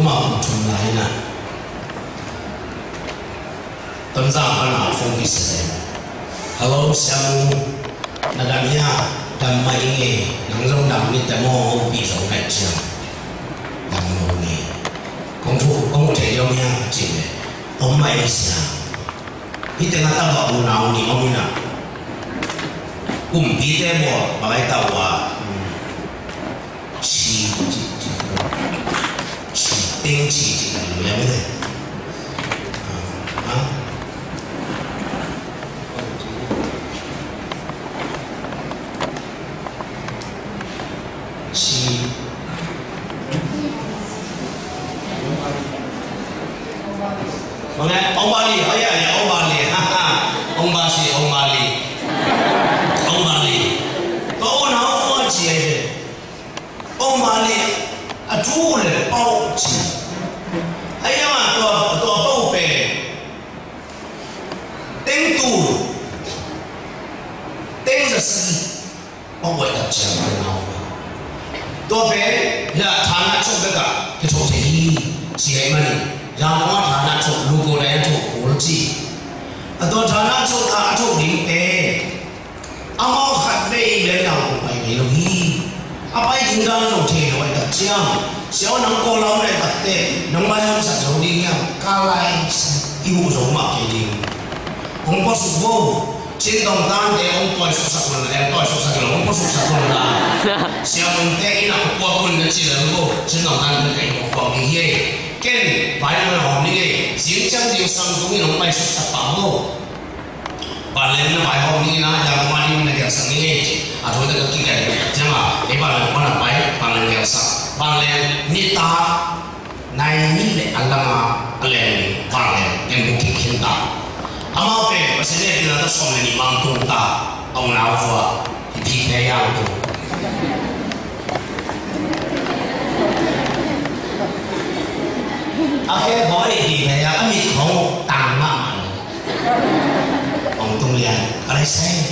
嘛从来呢，等上可能风比时代。Hello siamo nada mia dan maingi nang rong dam ni temo bi rong nai chiang dam mo ni kong thể yo mia chi ne om mai sia hi te na ta ba mu na ni om na bi te mo ba lai ta wa chi ting chi lo ya me de ông Bali, oh ya ya ông Bali, ông Basi, ông Bali, tôi ông nào phơi gì vậy? Ông Bali, chú này bao gì? Ấy mà tôi bao bề, tiếng tu, tiếng là gì? Ông vậy là chẳng phải nào. Tôi bề là thằng nào trong cái chỗ gì gì mà đi. Yang awak thana cok logo dah cok polisi, atau thana cok tak cok limpe, amau khat lei lei nak buat ini lagi. Apa yang tinggal cok theh awak tak siang, siapa nang kolam lei tak teh, nang bayar satu dia kalai ibu rumah kini. Orang pasuk bau, cintong tan deh orang tuai susah mana, tuai susah kalau orang pasuk susah mana. Siapa teh nak buat pun kecil lalu, cintong tan kena buat dia. Ken phải là họ đi cái diễn chân điều sang cũng như nó bay xuất sắc bảo hộ và lên nó phải họ đi na giờ mà đi này cái sang đi à thôi cái cái chứ mà cái bạn là bạn bay bạn lên cái sang bạn lên nita này ni le alama lên bạn lên cái bukit kita ama pe pasal dia kita tak somai ni mangtung ta ông nào vừa thì thế yang tu akhir hỏi thì phải là cái không tàng mà ông tung liền cái xe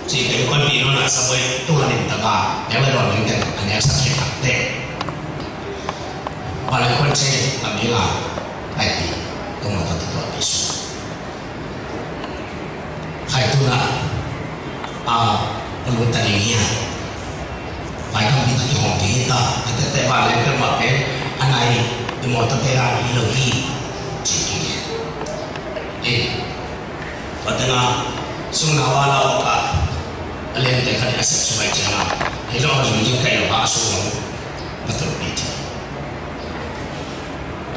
chỉ cái con bị nó là sao vậy tung là điểm tất cả nếu mà đòn đến cái anh em sẽ chết thật đấy và lại con xe làm như là phải đi tung là thật là bị sụp phải tu là con muốn tận ý phải không bị tận hồn thì ta tại bà lên cái mặt cái anh này di motor terang lagi cikgu. Patengah sunawala oka alien tekan asap sebaik jalan. Hello harus kayak apa sungu betul betul.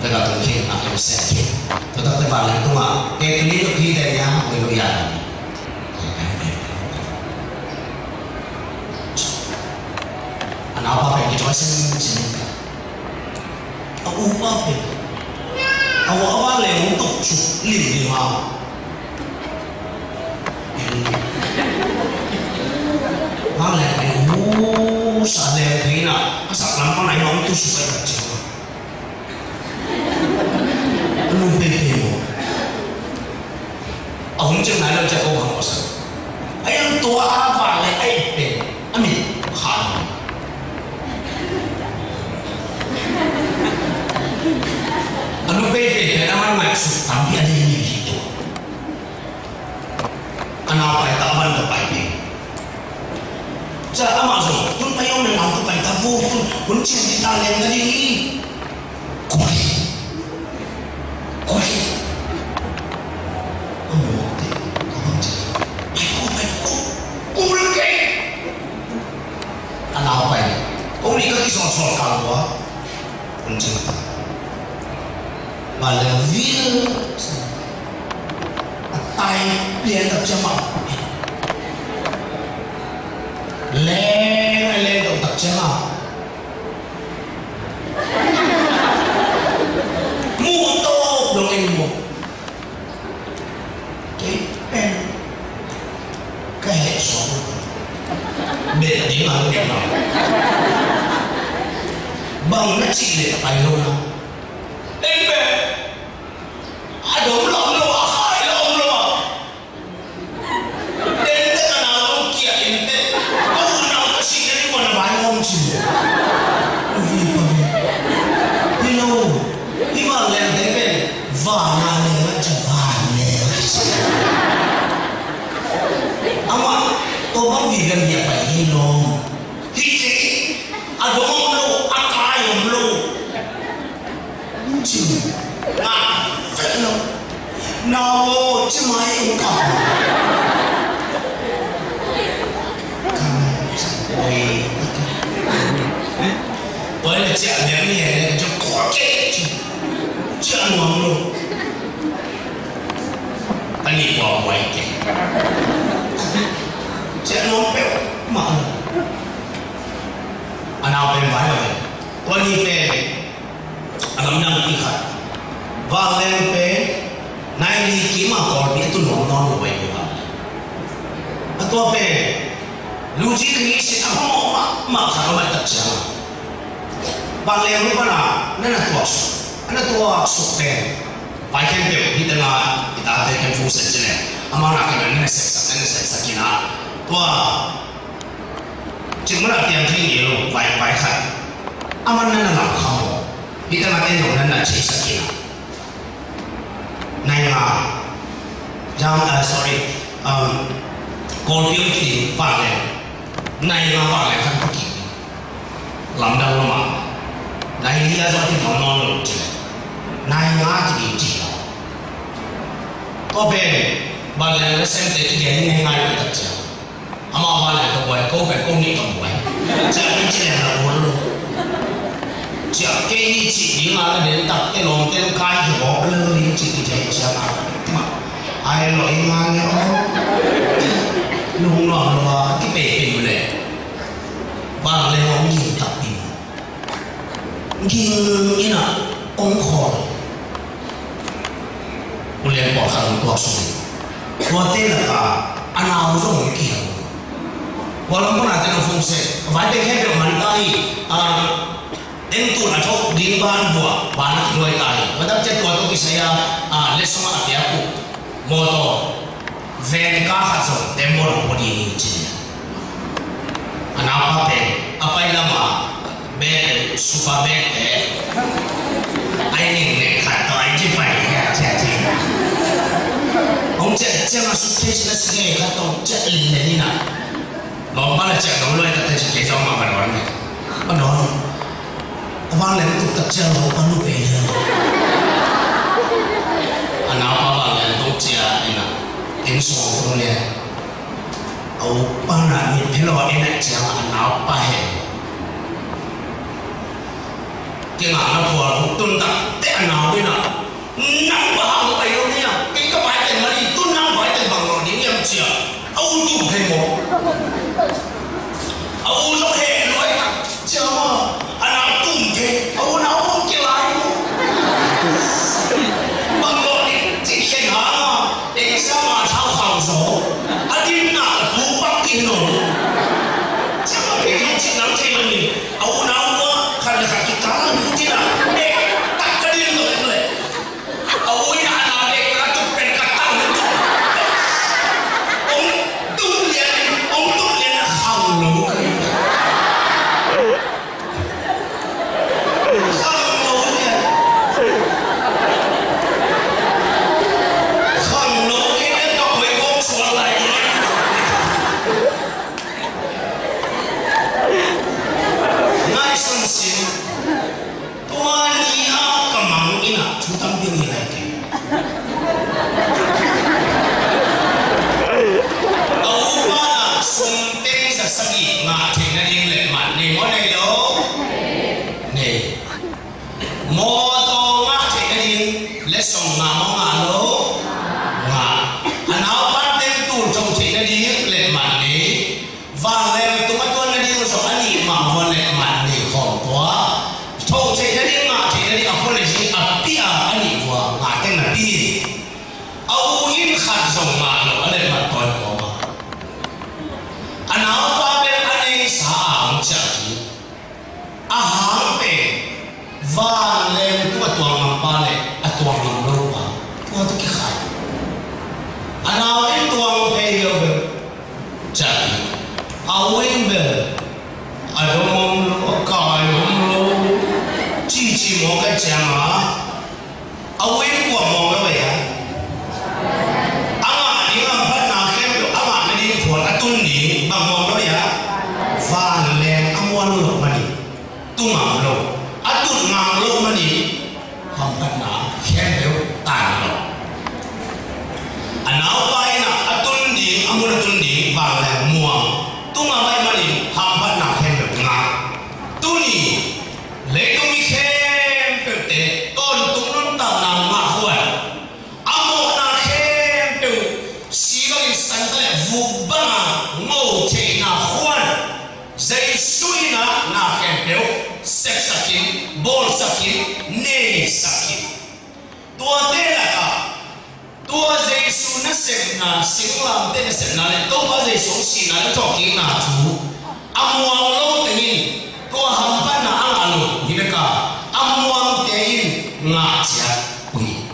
Dekat mungkin akan setting. Tetapi balik tu mah kayak ini tu kita meluya lagi. Anak apa yang kita sini? Aku apa? Awak awak le untuk cuk lim lima. Awak le sadar kena asal lampu naik orang tu supaya kacau. Anu bebe. Aku macam mana cakap orang pasal. Ayam tua apa le bebe. Amin khan. Anu bebe memang maksud tapi ada ini gitu. Kenapa tak aman terbaik ni? Saya masuk, pun payung dengan terbaik tahu pun cinta yang tadi ini. Koi. Kenapa ini? Kau ni kaki soal kamu, pun cinta. Malah vil tay liền tập cho mỏng lên động tập cho mỏng mua tô đồ anh một cái hệ số để tiếng là đẹp nào bằng nó chỉ để tập anh luôn nào em về đúng lắm luôn à hai lắm luôn à đến tất cả nào ông kia em đến ông nào có gì đấy còn là bài ông chỉ hello vì gần nhà bảy đi nó hít thế à đúng không luôn à cái không luôn chứ à phải luôn nó chứ mấy ông cả bởi là chợ ném nhẹ này cho có chết chứ ăn ngon luôn anh đi bỏ ngoài kìa chợ nó béo mà anh nào bên phải rồi tôi đi về anh làm năng đi khát và lên về nay đi kiếm mà còn biết tôi ngon ngon vậy mà tôi về lưu chí khi sẽ không mà khá là tập trở và lên lúc đó nên là tua sụp tiền phải khen biểu khi ta là ta để khen phụ sinh chứ này ama là cái này sẽ kia na tua chỉ muốn là tiền thì nhiều phải khai ama nên là làm không khi ta là tiền đồng nên là chỉ sẽ kia này mà sorry còn biểu thì phải lên này mà phải lên không kịp làm đâu mà này đi ra thì nó ngon rồi chứ này ngã thì chỉ là có bên bạn lại xem để cái gì ngay ngay được chứ ama bạn lại có quay câu đi cầm quay chả những chuyện là muốn luôn chả cái gì chỉ đi mà đến tập cái lòng cái cái thì bỏ lơ đi chỉ cái gì chả mà ai nói ngang nhau lúc nào là cái bể bình này bạn lại không nhìn tập đi như là ông khổ tôi liền bỏ khăn tôi xuống tôi tên là cả anh nào dùng kiểu walaupun ada yang fungsi phải để hết được mình tay đến tuổi là thôi đi ban buat banyak dua tay và đặc biệt tôi cái saya lesson ở phía aku motor van ka khát rồi demo orang body chứ anh apa apa yang lama bed super bed anh này khát tôi anh chỉ phải chả ông chạy mà suitcase là gì khát tôi chạy lên như nào lòng ba là chạy nóng lên là thấy cái trong mà bạn nói vang lên tục tập chơi không ăn lúc về nữa anh nào ba vang lên tục chơi này nè tiếng sổ không nè ông ba là nhìn thấy lo em này chơi anh nào ba hè cái nào nó phù hợp tuân tập thế anh nào đây nè nặng quá không phải đâu nha cái phải tiền mà đi tuân năm phải tiền bằng rồi những em chơi Âu tụ hay một Âu nó hề nói chờ mà anh nào tụm thế Âu nào không kia lại bằng rồi chỉ khen hả mà để sao mà thao khảo số anh đi nào là cú bắt kia rồi chắc là cái không chỉ nắm thêm mình Âu nào quá khăn là khăn cái cá là như thế nào để tắt cái điên rồi này Âu ấy nào để là chụp bên cắt tăng ông tốt lên là khẳng lỗ bằng ngang lo atut ngang lo mani hampat na khen beo tan lo anau pai na atun di amul atun di wang la muang tunga mai mani hampat na khen beo nga tuni le tu mi khen beo te ton tung non ta na ma huan amo na khen beo si lo in san ta vu ba ngo che na huan zai sui na khen beo sex sakin bol sakin ne sakin tua te la ka tua Giêsu na sem na singlam te na sem na le to ba Giêsu si na le talking na tu amuang lo tengin tua hampa na ang alo hinaka amuang tein nga chia ui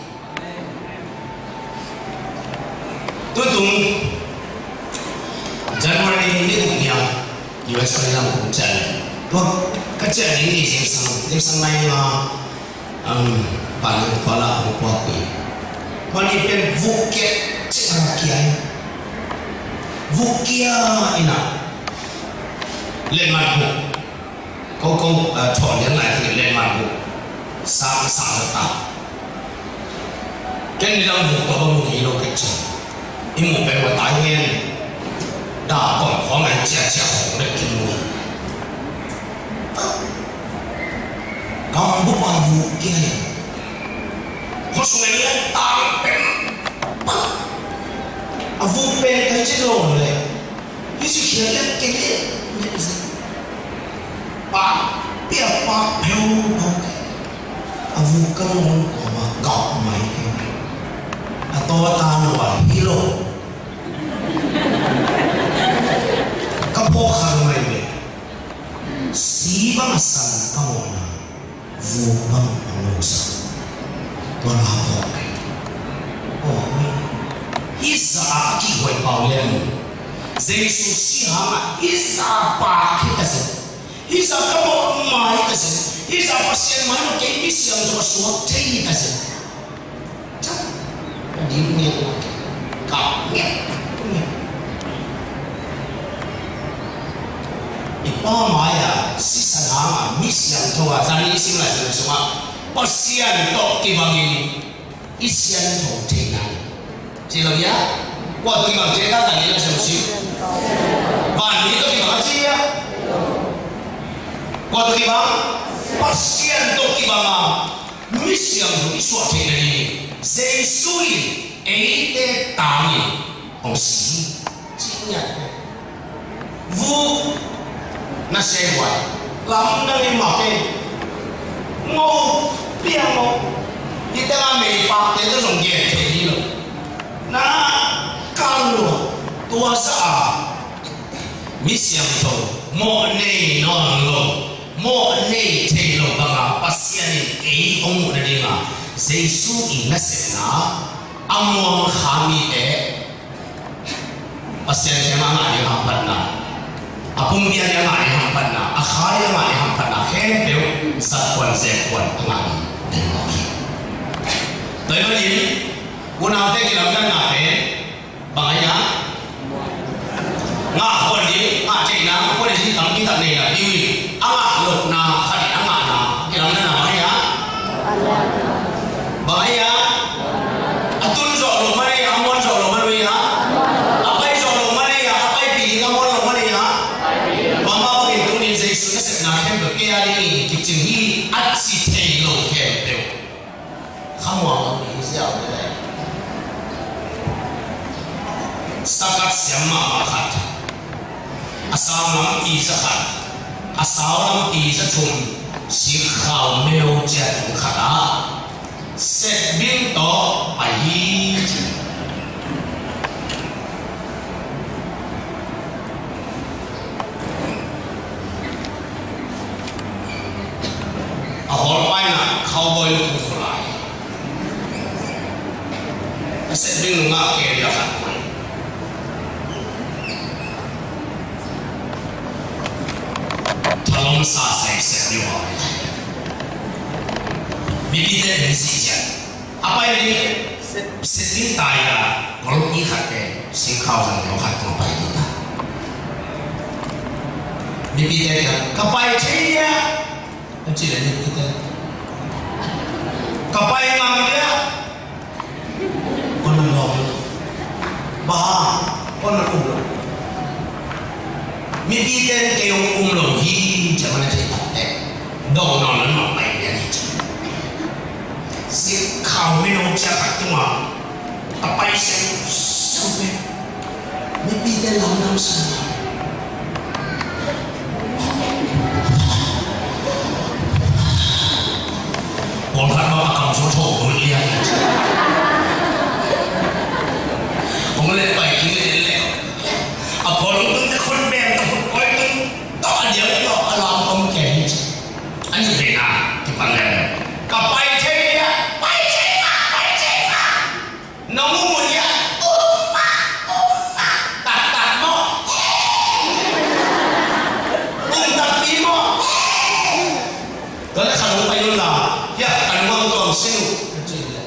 tutung January ni dunia US ka lang kung wag kacau ini yang sangat paling pala apa ni? Kali pen buket cara kiai, bukia ina, lemah bu, kau thor yang lain lemah bu, sang tak. Kan di dalam buku apa mungkin lo kecil, imu pewa tanya, dah kau orang cia hong le kini. Kamu baru kiai, kau sungai tang pen, avu pen kecil loh le, isu kiai kiai, pak biar pak pew avu kamu kau mai, atau tanah hilo, kapok mai le, si bangsan kamu na. Vubang pengusaha tuan apa? Oh, isa aki buat paulian. Yesus siapa? Isa apa kita sih? Isa kamu mai kita sih? Isa pasien mana kami siang cuma suatu kita sih? Jadi ini yang kau Ipa maya sisa nama misian tua zani isim lah semua pasian tok kibangin isian tok tenang siapa ya waktu kibang tenang tadi lah semua bani itu kibang aja waktu kibang pasian tok kibang misian tok iswa tenang ini Yesusui ete tangi osi cinya vu na sewa lam na ni make ngo piang mo kita ngambil pak itu songge jadi lo na kalau tua sa misiam to mo ne non lo mo ne te lo banga pasien e ong na dinga Yesu ina sena among kami pasien jema ngai hampan na apung dia yang ngai hampan na akhai yang ngai hampan na hebeu satwan sekwan ngai dengoki dai bali guna te kilam na ngape bangaya nga hon di nga china ko ni tam ki tam ne na diwi anga lok na khani anga na kilam na bangaya bangaya atun zo lo mari amon zo lo mari ha apai zo lo mari ha apai pi ngamon lo mari ha mama ko itu ni Yesus na sa na hem ke ali ni kitchen hi atsi te lo ke pe khamwa ni sia de sakat siama makhat asam nam ti sa khat asaw nam ti sa chum si khaw meo cha thung khata set bin to pai a hol pai na cowboy lu khulai set bin nga ke ya khat thalom sa sai set ni wa bibi de si ja apa ini setting taya kalau ni kate si kau sang kau khat tu pai kita bibi de kapai chaya chỉ là những cái cặp bay ngang đấy con nó lòm ba con nó cùng mi đi tên cái ông lòm hi chẳng phải là thế đâu nó bay đấyสิข่าวไม่น้องจะขัดตัวไปเสียสุดเลยไม่ปีแต่เราน้ำสั่งผมคัดว่าคำโชว์โชว์คนเลี้ยงผมเลยไปกินเลยแล้วพอลงตึ้งแต่คนแบงแต่คนปล่อยตึ้งต่อเดี๋ยวต่อเราต้องแก่อันนี้เป็นอะที่ปังแล้วกับไปเที่ยวน้องมุนเนี่ยตัดหม้อตัดปีหม้อก็เลยขนมไปนู่นล่ะอย่ากันว่างกล่องซิ่วจริงเลย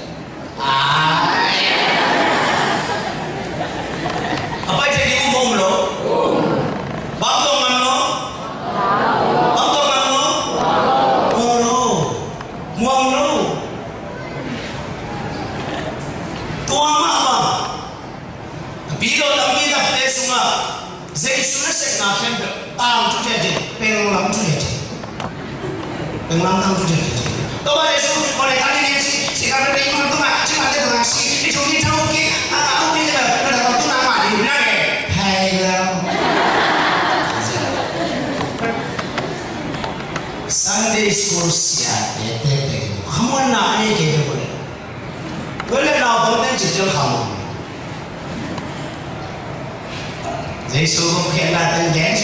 apa itu di umum lo bangkong mana bangkong mana muang lo tua mama bilo lagi dah pesunga zai sudah sekna kan tam tu jadi pengulang tu jadi pengulang tam tu jadi to boleh suruh boleh kali ni si kami beri imam tu mak cuma dia dengan si itu ni tahu ke aku ni dah waktu nama di mana ke hai lah Sunday school siapete kamu nak ni ke boleh boleh nak boleh jadi kamu Giê xu không khen là tên gán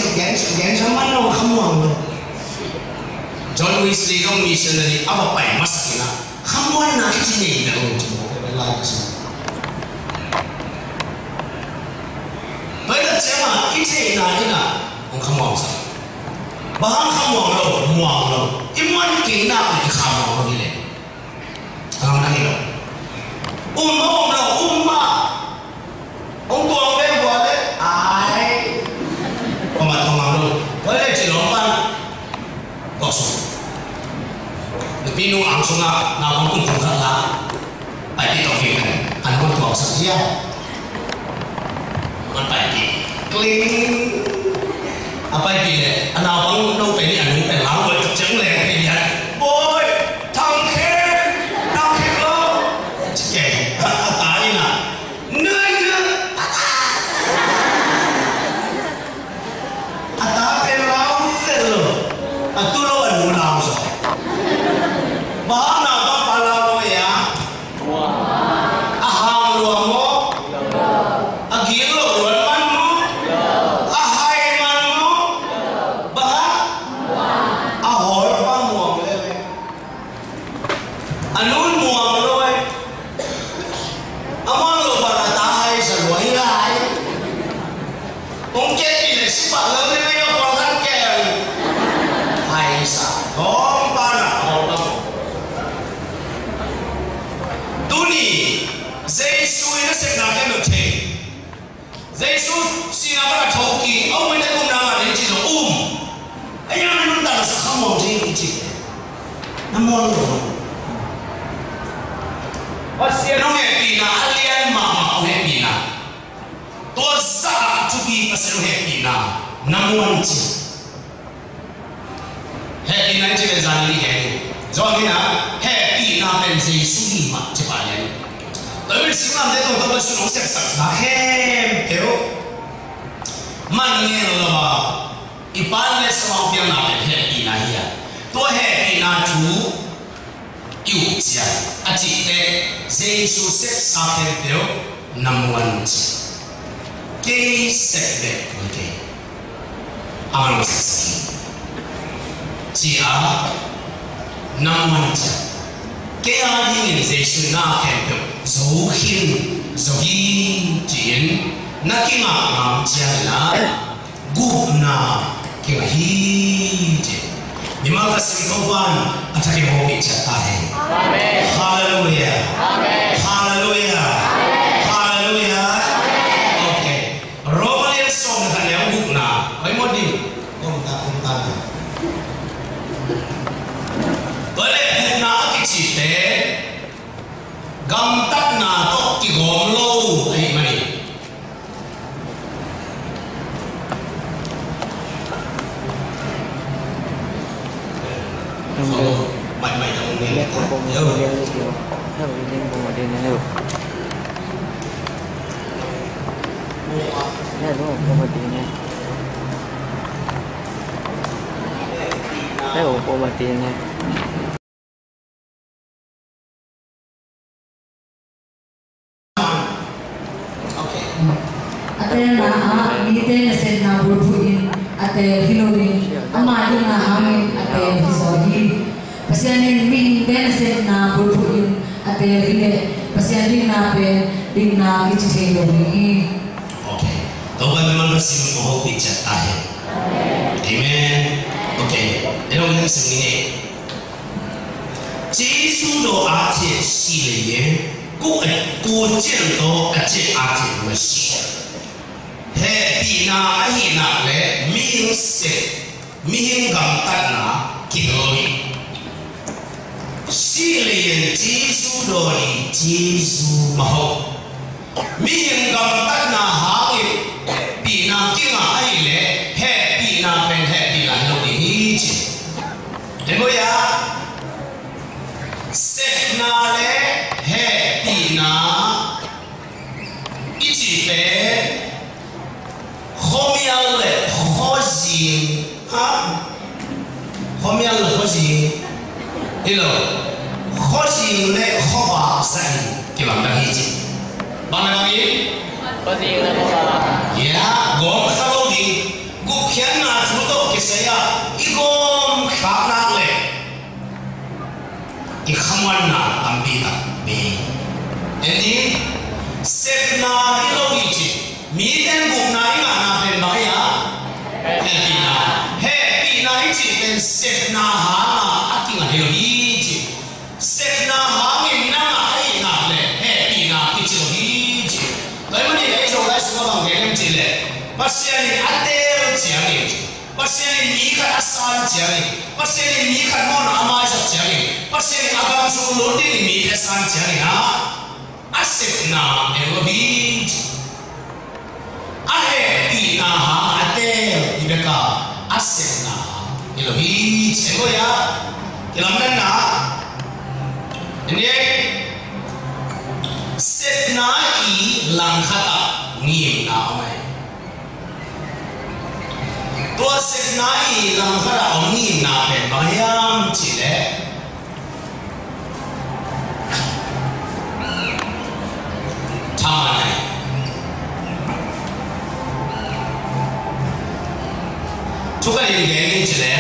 số mắt đâu không muốn đâu John Wesley không missionary apa pai masakina không muốn nak cái gì đâu chúng tôi lại cái gì bây giờ xem mà cái gì nào không muốn sao bahang không muốn đâu iman kỹ nào thì không muốn đâu vậy không năng hiểu mà ông tuồng bên bờ đấy ai không mà đâu với lại chỉ nói ban có số được pinu ăn xuống nào ông cũng không khát lá phải đi tàu phiền này anh không tuồng sạch ra anh phải đi clean apa itu ni anak abang đâu phải đi ăn uống phải láo rồi chẳng lẽ cái gì boy thằng kia lo kệ tại nè nơi ta phải láo rồi tu lo ăn uống nào rồi bahang nào bang palau lo ya aham lo mo agilo lo man mo ahai man mo bahang ahor pa muang le anun muang lo ai amang lo para tahai sa loi lai ông chết đi là sĩ bảo lớn lên đây còn khăn kèo hay sao không ba nào đâu tu ni Giêsu nó sẽ làm cái được thế Giêsu xin nào các thầu kỳ ông mới thấy cũng nào đến chỉ là anh em nó đặt là không mong gì cái gì nó mua rồi và xin nó nghe pina alien mà ông nghe pina tua sa tu bi pasal nghe pina namun chi he pina chỉ là zanli he do cái nào he pina bên Giêsu đi mà chỉ bảo vậy tới bên sinh làm thế tôi tôi sẽ nói sẽ sạch là he hiểu man nghe rồi mà ipan le sao biang nào he pina hiya tua he pina chú yêu chia à chỉ để Giêsu sẽ sao thế hiểu namun chi cái sẽ về cái amal sẽ chỉ à namun chi cái ai đi Giêsu na khen được dấu hiền tiền na cái ngọc nam chia là gu na cái là hiền nhưng mà cái sự công văn ở trong cái hội bị chặt tay Hallelujah Hallelujah Hallelujah okay Romans song là nếu gu na mấy môn đi không ta chỉ tế gam tắt na tốt kỳ gồm lâu ấy mà đi mày mày đâu nghe nhớ ate na mite na sen na burbuin ate hilorin amadi na hamin ate hisori pasianin min den sen na burbuin ate hile pasianin na pe din na kichhe lomi. Okay, तो मैं memang bersih mohon bicara akhir. Amen. Okay, elok yang sini. Yesus do aje si le ye, ku jen do aje aje mesti. He bina ahi na le mihing se mihing gam tan na kidoi. Si le ye Yesus do ni Yesus mahu. Mihing gam tan na hawi bina kinga ahi le he bina pen he bina lo ni hiji. Demo ya. Set na le he bina ichi pe khomial le khozin ha khomial le khozin hello khozin le khowa sai ke bang da hiji bang na ngi khozin le khowa ya gom khalo ni gu khian na chu to ke saya igom khap na le ikhamwan na ambita be eni set na hilo hiji mi den gu na ina na ben ba ya he na hiji ben set na ha na akinga hilo hiji set na ha mi na ai na le he na kichi hiji dai mani ai so lai so ba nge nem chi le pasiani atel chiang pasiani ni ka asan chiang pasiani ni ka mon amai sa chiang pasiani agam so lo ti ni asan chiang na asep na elobit ahe ti na ha atel ibeka asep na elobit ego ya kilamdan na ini set na I langkhata ngim na amai tua set na I langkhata ngim na pe bayam chi le thamanai chuka yin ge yin chi le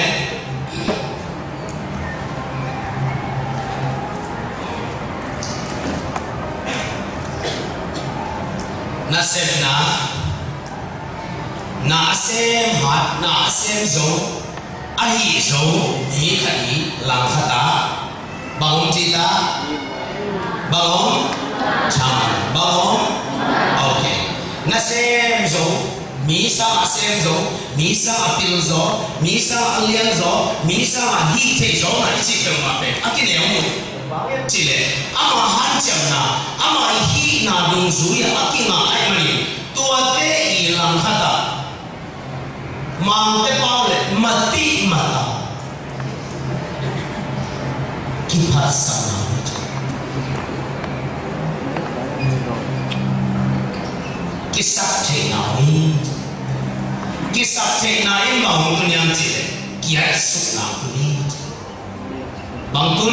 na sem na sem hat na sem zo ahi zo ni khani lang khata bang chi ta bang cham bang okay na sem zo mi sa sem zo mi sa apil zo mi sa alian zo mi sa hi te zo na chi te ma pe akine yo chỉ lệ ama han chậm na ama hi na dung zu ya akima ai mani tua te I lang khata mang te pau le mati mata kipasana kisah te na ni kisah te na in bang tu yang chỉ lệ kia suk na ni bang tu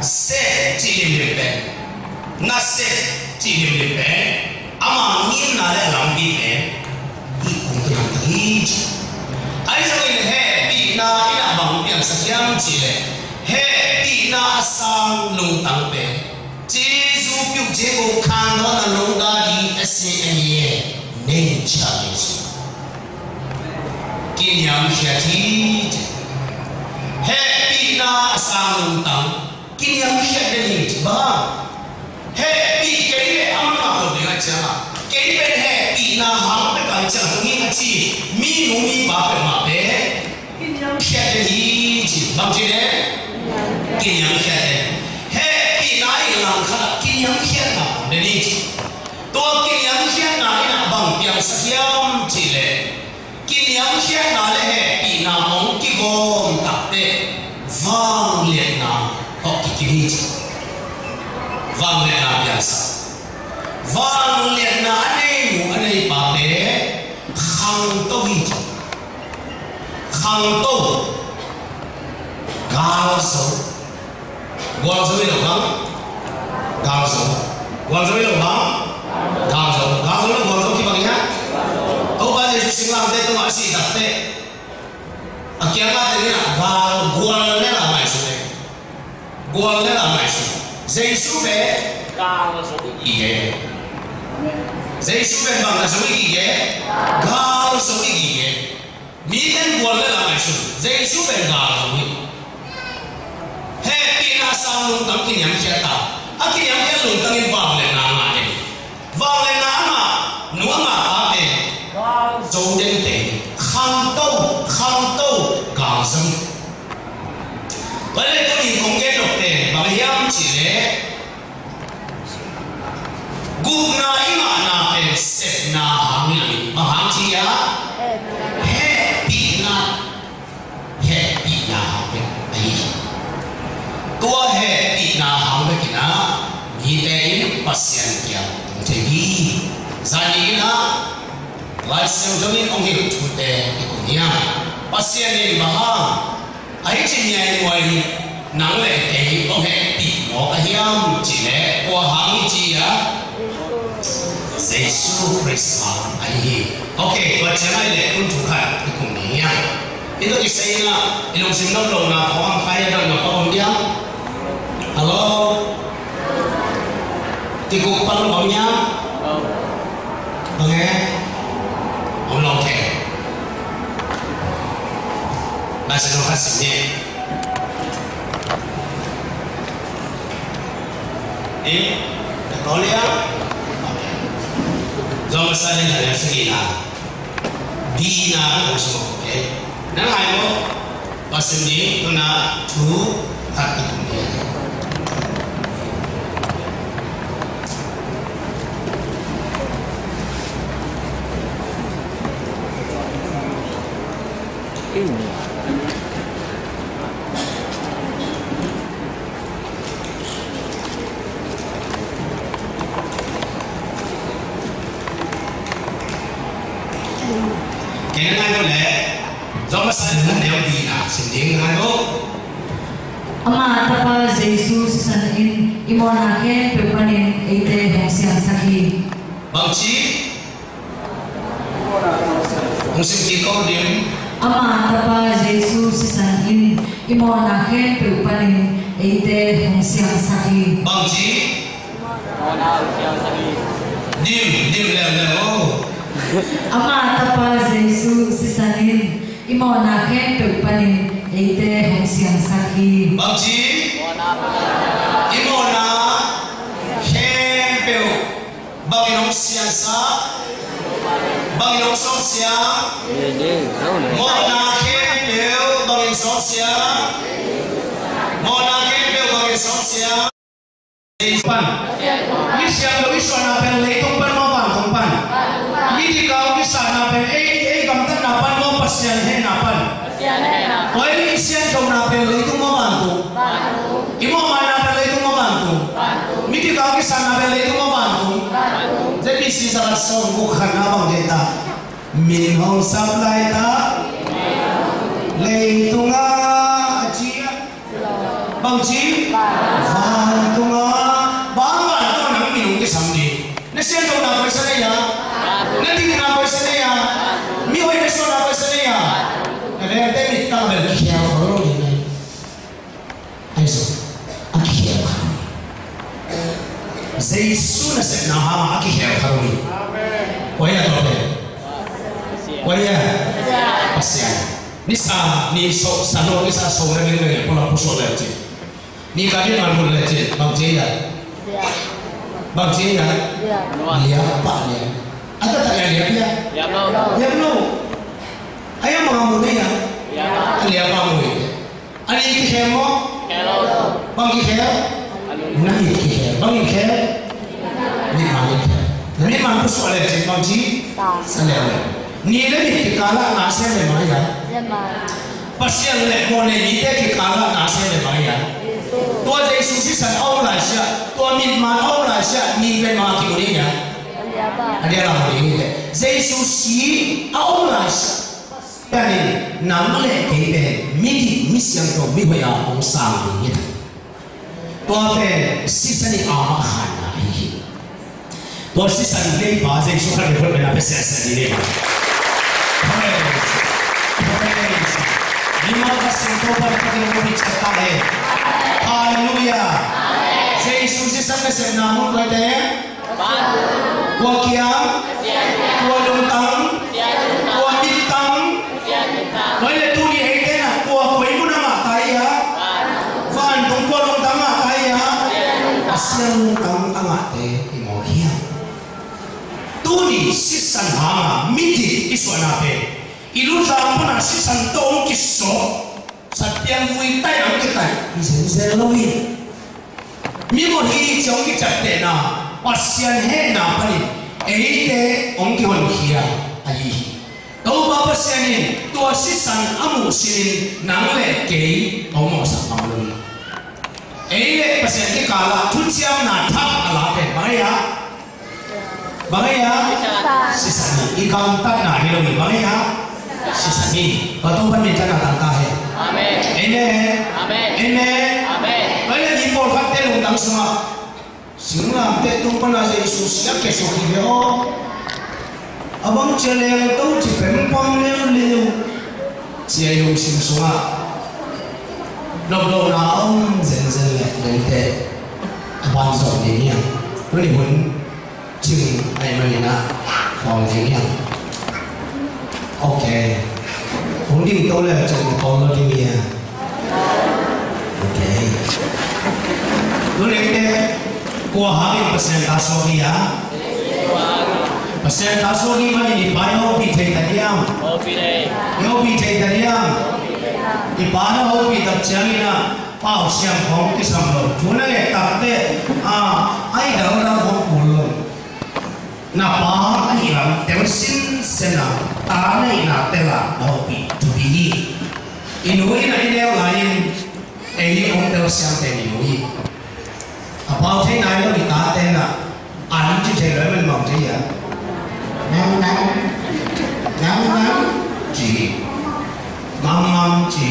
se chỉ niệm niệm na se chỉ niệm niệm ama nghiên na le làm đi pe hi cũng tu làm hi ai cho nên he đi na ina bang piang sakyam chỉ le he đi na sang lung tang pe Jesuပြုခြင်းကိုခံတော်နှလုံးသားဒီအစဉ်အမြဲနေချနေစုကိညာရှိတိ Happy na sang tang kini yang siap ni ba happy kini amma ko dia cakap kini ben happy na ham pe kan cakap ni ngaji mi nu mi ba pe ma pe kini yang khét đi chỉ bằng gì đấy kinh nhắm khét hết bị nái làm khát kinh nhắm khét nào để đi chỉ tôi kinh nhắm khét này là bằng tiếng Siam chỉ lệ kinh nhắm khét này là hết bị nào mong cái gom tập để vang liền nào họ cái gì vang liền nào biasa vang liền nào anh ấy bảo để khang tô gì khang tô gạo sấu gạo sấu là không gạo sấu là không gạo sấu là gạo sấu thì bằng nhá ông bà này sinh làm thế tôi nói gì đặt thế à kia cái này là gạo này là mai số này gạo này là mai số giấy số về gạo số gì vậy giấy số về bằng là số gì vậy gạo số gì vậy mi đến gạo này là mai số giấy số về gạo số gì happy na sang lung tang kinyam siya ta akinyam siya lung tang in vang le na ma nuwa ma ate zong den te khang tâu gang zong wale to ni kong ge dok te ba yam chi le gu na ima na pe set na hang ni ma hang chi ya happy na pe ai tua है इतना हम किना गीते इन पश्यन क्या तुझे ही जानी ना वाइसम जमीन ओंगे छूटे इकुनिया पश्यन इन महा आई चिन्या इन वाई नांगले ते ओंगे ती मो अहियाम चिले वो हांगी चिया Yesus Kristus आई ओके बच्चा ले कुन चुका इकुनिया itu kisahnya ilmu simdom dong na orang kaya dong na orang dia halo tikupan omnya oke om loke bahasa lokasinya kalau ya zaman saya dari segila dina semua oke nang ayo pasindi tuna tu hati dunia ini kena ayo le do masa dengan dia dina sending ayo ama tapa Jesus sanin imona ke pepanin ite hongsiang sakhi bangchi musim kiko dim ama tapa Jesus sanin imona ke pepanin ite hongsiang sakhi bangchi dim le ama tapa Jesus sanin imona ke pepanin ite hongsiang sakhi bangchi imona hempeu bangin hongsiang sa bangin hongsiang mona hempeu bangin hongsiang mona hempeu bangin hongsiang pan ni siang lo iso na pen le tong pan mo pan tong pan ni di ka ni sa na pen gam tan na pan mo pasyan he na pan oi ni siang jong na pen le tong mo pan tu imo ma na pen le tong mo pan tu ni di ka sa na pen le tong mo pan tu je bi si sa so bu khan na bang de ta min hong sap lai ta le tung a chia bang chi van tung a na siya daw na pwesa na ya na di na pwesa na ya mi hoy na na pwesa na ya na rete mi tabel kiya horo ni ay so aki kiya horo Jesus na sa na ha aki kiya horo ni kuya to be kuya pasya ni sa ni so sano ni sa so na ni pola puso la ti ni ka di man mo la ti bang je ya bang je ya lihat pak ya ada tak yang lihat ya lihat no ayam mga muna ya lihat anh đi cái khéo băng cái khéo nãy cái khéo băng cái khéo đi mà đi nãy mà tôi xóa lại trên băng chi sao lại ni lấy cái cala nã xem để mà vậy bác lại mua này ni cái cala nã xem để mà vậy tôi đây suy nghĩ sang Âu lại xia tôi mình mà Âu lại xia ni bên mà kiểu đi nhá anh em làm gì vậy Giêsu xí Âu lại cái này nắm lấy cái này mi xem đồ mi bây giờ cũng sang đi tôi về xí sang đi ăn khăn này tôi xí sang đi lấy bà Giêsu khăn để bên bên xí sang đi lấy Lima kasih tobat kita berbicara hai. Haleluya. Yesus xí sang cái namun kau deh. Kau kiam, kau luntang, kau bintang. Kau le tu ni hai deh na. Kau kau ibu nama kaya. Van tung kau luntang kaya. Asyam luntang amat deh imohia. Tu ni xí sang hama miti isuana pe. Ilu zaman nasi santong kisah, setiap muitai ang kita, isensel lohi. Mimo hi jauh kita tena, pasian he na pani, ehite ong kiwan kia ayi. Tahu bapa sianin, tua sisan amu sinin nangle kei ong mosa amlun. Ehite pasian ke kala tuciam na thap alate bangaya, sisan ikan tak na hilogi bangaya. Sisani, betul kan minta datang kahir. Amin. Amin. Kalau di bawah kata lutang semua, semua betul kan aja Yesus yang kesok dia. Abang celeng tu cipempang leu, cium semua. Noblo na zen lente, abang sok dia. Ini pun cium ayam na, kau dia. Okay. Không đi tôi là chồng con nó đi à. Okay. Tôi lấy cái qua hari presentasi dia. Presentasi ni mana ni bio bi thei tadiam. Yo bi thei tadiam. Di mana ho bi tak changi na pau siam hong ki sam lo. Chuna le tak te ai dah dah hong pul. Na pa ai ram tersin sena. Tanah ina tela naopi to be inuwi na inel lain om tel siang ten inuwi apa thế này nó bị tá tên là anh chỉ thấy nói mình mong thế vậy ngắn chỉ ngắm chỉ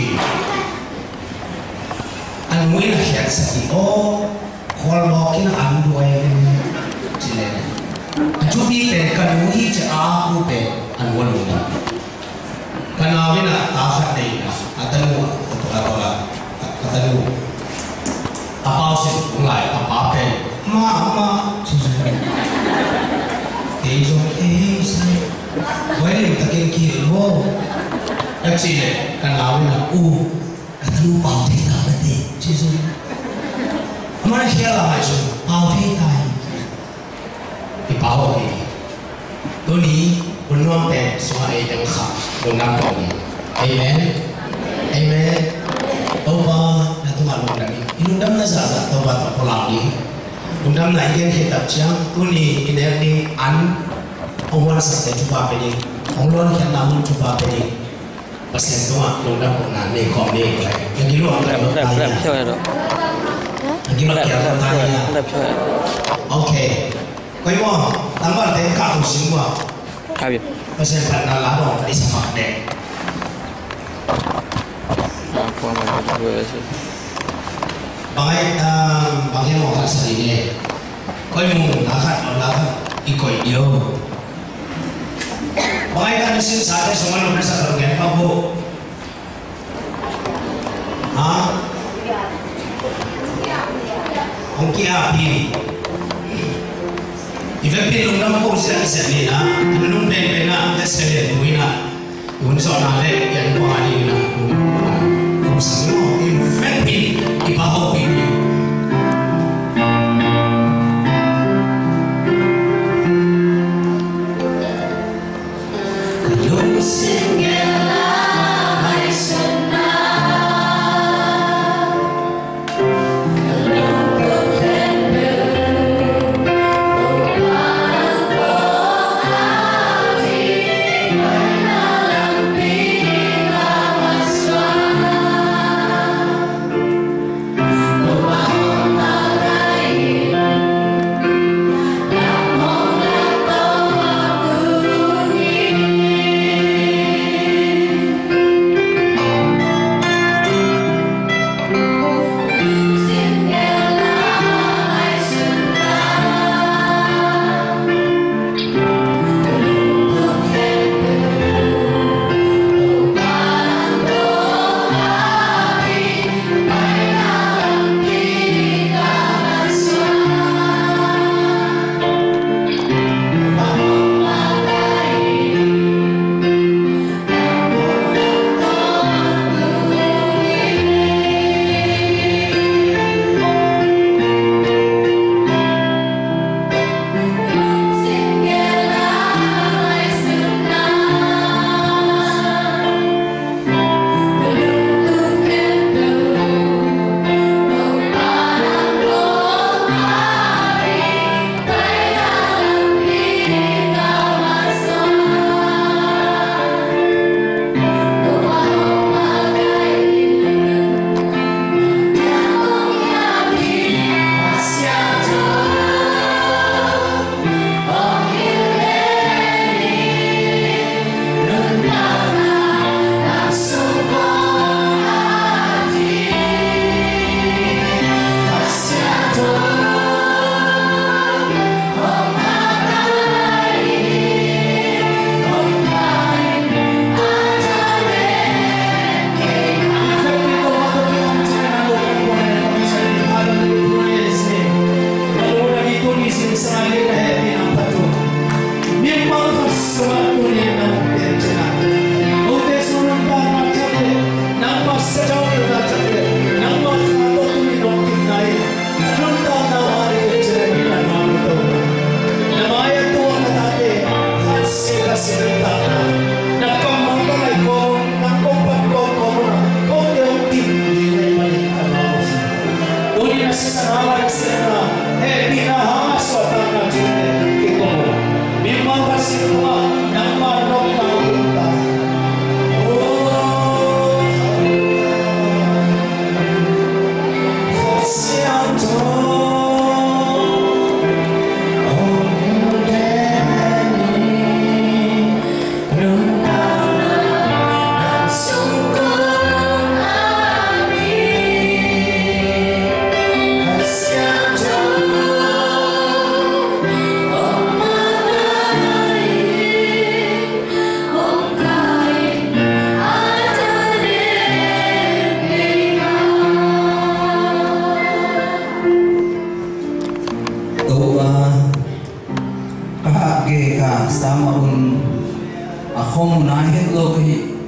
anh muốn là hiện sẽ thì ô khoan lo cái nó ăn đuôi chỉ là anh chú biết tên cần muốn hi cho aku pe anh muốn luôn karena wina tahan deh atau apa sih mulai apa pe ma sih boleh takin kiri wo kecil karena wina atau bau teh tak betul cium mana siapa macam bau teh tak di bawah ini Tony Unong te semua ay yang kham dengan kau ni, amen. Toba na tuhan mengani. Inundam na zaza toba terpulang ni. Undam na ikan hidup jam. Tuni ini an orang sakit cuba beri. Orang yang namun cuba beri. Pasien tua undam mengani kau ni. Yang gilu angkat bertanya. Yang gilu angkat bertanya. Okay. Kau mau tambah deh kau semua. Pasien pernah lalu tadi sama deh. Bangnya mau kasih ini. Kau mau lakat ikut dia. Bangnya kan mesin saja semua nomor satu kan bu. Ongki api. Ife pin lung ko siya ni na nung den na sele buina yun so na le yan ko ani na kung sa mo ife pin ipaho pin yung singela may sunna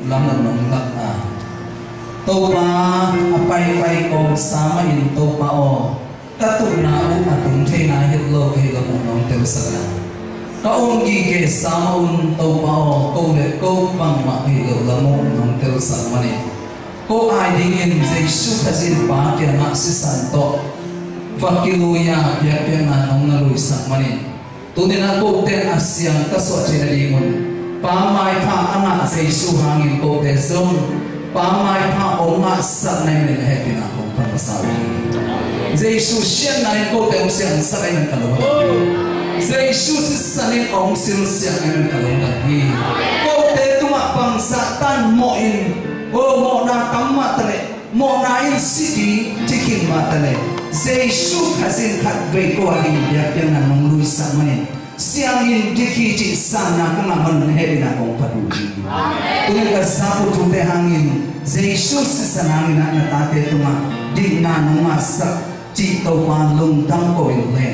lam nong lak na to pa apai ko sama in to pa o tatu na u atung the na hit lo ke lo nong tel sa ka on gi ke sama un to pa o ko le ko pang ma hi lo la mo nong tel sa mani ko ai ding in Jesus kazin pa ke na si santo fakiluya ya ke na nong na lui sa mani tu din ko ten asyang ta so che na dingon pa mai pha ana Jesus hangin ko te zon pa mai pha o ma sa na ne he ke na ko pa sa Jesus sian na ko te siang sa na ka lo Jesus sanin ong sil siang na ka lo ka hi ko te tu ma pang sa tan mo in o mo na kam ma tale mo na in city tikin ma tale Jesus kazin khat ve ko ali ya ke na nong lui sa mani siang in diki ci sana ka na man he na ko pa du tu ka sa pu tu te hangin Jesus sanangin na ta te tu ma di na no ma sa ci to pa lung tam ko in le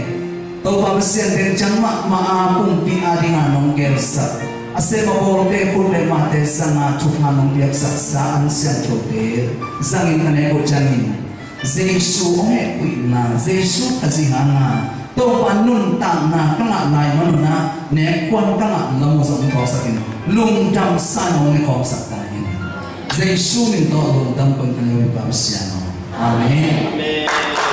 to pa sian den chang ma pung pi a di na nong ger sa ase ma bol te pu le ma te sa na chu na nong biak sa sa an sian chu te zangin ka ne ko changin Jesus he pu na Jesus azi hanga to pa nun ta na ka na nai ma na ne kwan ka na la mo sa ko sa kin lung tam sa no ne ko sa ta hin Jesus min to lung tam ko ka ne pa sian no amen